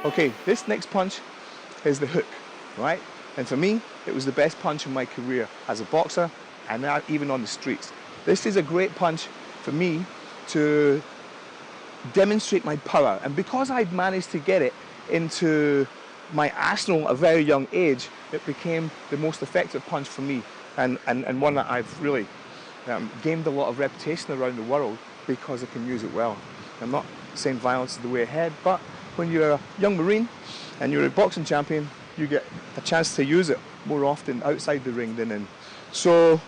Okay, this next punch is the hook, right? And for me, it was the best punch in my career as a boxer and now even on the streets. This is a great punch for me to demonstrate my power. And because I'd managed to get it into my arsenal at a very young age, it became the most effective punch for me and one that I've really gained a lot of reputation around the world because I can use it well. I'm not saying violence is the way ahead, but when you're a young Marine and you're a boxing champion, you get a chance to use it more often outside the ring than in. So,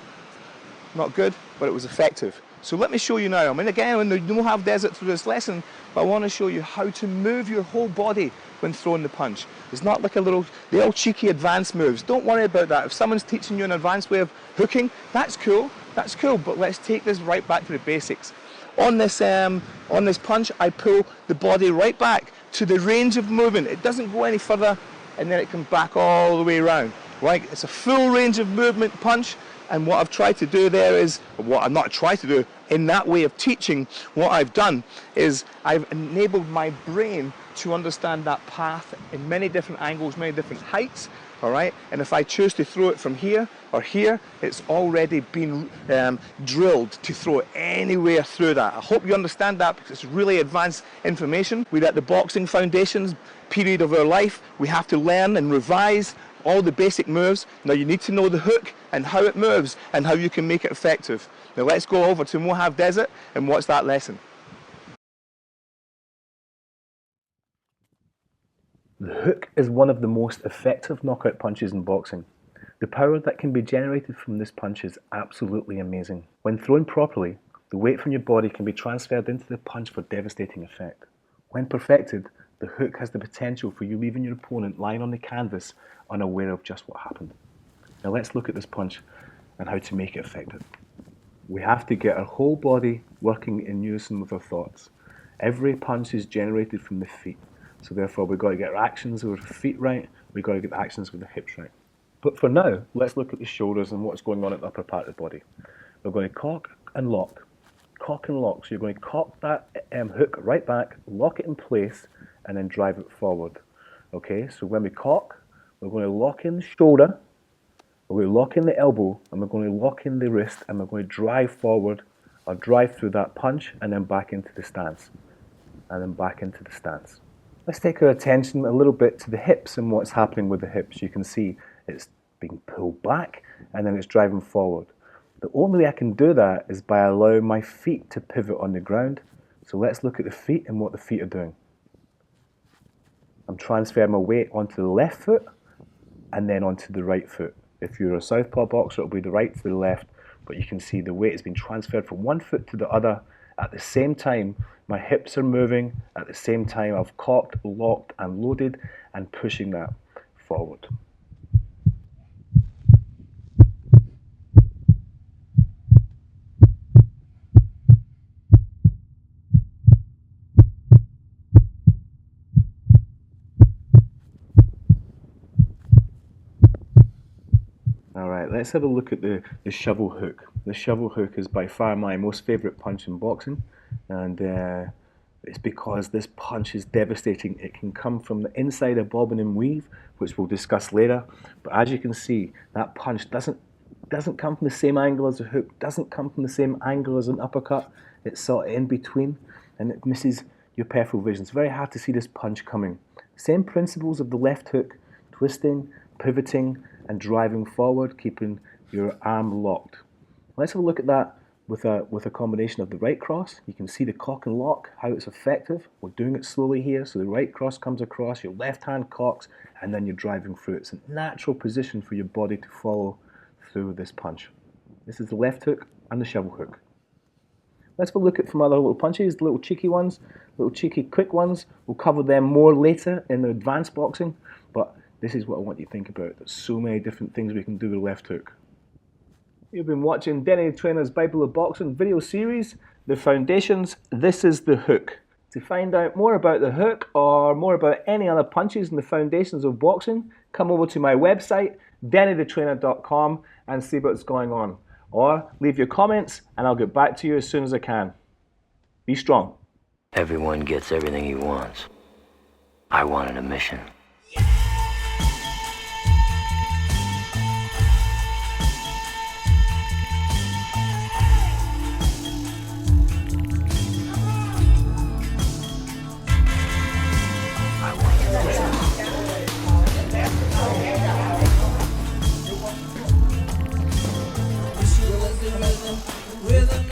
not good, but it was effective. So let me show you now. I mean, again, in the Mojave Desert through this lesson, but I want to show you how to move your whole body when throwing the punch. It's not like the old cheeky advanced moves. Don't worry about that. If someone's teaching you an advanced way of hooking, that's cool, but let's take this right back to the basics. On this punch, I pull the body right back to the range of movement. It doesn't go any further, and then it comes back all the way around. Right? It's a full range of movement punch, and what I've tried to do there is, what I'm not trying to do, in that way of teaching, what I've done is I've enabled my brain to understand that path in many different angles, many different heights, all right? And if I choose to throw it from here or here, it's already been drilled to throw it anywhere through that. I hope you understand that because it's really advanced information. We're at the boxing foundations period of our life. We have to learn and revise all the basic moves. Now you need to know the hook and how it moves and how you can make it effective. Now let's go over to Mojave Desert and watch that lesson. The hook is one of the most effective knockout punches in boxing. The power that can be generated from this punch is absolutely amazing. When thrown properly, the weight from your body can be transferred into the punch for devastating effect. When perfected, the hook has the potential for you leaving your opponent lying on the canvas unaware of just what happened. Now let's look at this punch and how to make it effective. We have to get our whole body working in unison with our thoughts. Every punch is generated from the feet. So therefore we've got to get our actions with our feet right, we've got to get the actions with the hips right. But for now, let's look at the shoulders and what's going on at the upper part of the body. We're going to cock and lock. Cock and lock. So you're going to cock that hook right back, lock it in place, and then drive it forward. Okay, so when we cock, we're going to lock in the shoulder, we're going to lock in the elbow, and we're going to lock in the wrist, and we're going to drive forward, or drive through that punch, and then back into the stance. And then back into the stance. Let's take our attention a little bit to the hips and what's happening with the hips. You can see it's being pulled back and then it's driving forward. The only way I can do that is by allowing my feet to pivot on the ground. So let's look at the feet and what the feet are doing. I'm transferring my weight onto the left foot and then onto the right foot. If you're a southpaw boxer, it'll be the right to the left, but you can see the weight has been transferred from one foot to the other. At the same time, my hips are moving. At the same time, I've cocked, locked, and loaded and pushing that forward. Alright, let's have a look at the shovel hook. The shovel hook is by far my most favourite punch in boxing, and it's because this punch is devastating. It can come from the inside of bobbin and weave, which we'll discuss later, but as you can see, that punch doesn't come from the same angle as a hook, doesn't come from the same angle as an uppercut. It's sort of in between, and it misses your peripheral vision. It's very hard to see this punch coming. Same principles of the left hook, twisting, pivoting, and driving forward, keeping your arm locked. Let's have a look at that with a combination of the right cross. You can see the cock and lock, how it's effective. We're doing it slowly here, so the right cross comes across, your left hand cocks, and then you're driving through. It's a natural position for your body to follow through this punch. This is the left hook and the shovel hook. Let's have a look at some other little punches, the little cheeky ones, little cheeky quick ones. We'll cover them more later in the advanced boxing, but this is what I want you to think about. There's so many different things we can do with the left hook. You've been watching Denny the Trainer's Bible of Boxing video series, The Foundations. This is the hook. To find out more about the hook or more about any other punches in the foundations of boxing, come over to my website, dennythetrainer.com, and see what's going on. Or leave your comments and I'll get back to you as soon as I can. Be strong. Everyone gets everything he wants. I wanted a mission. Rhythm.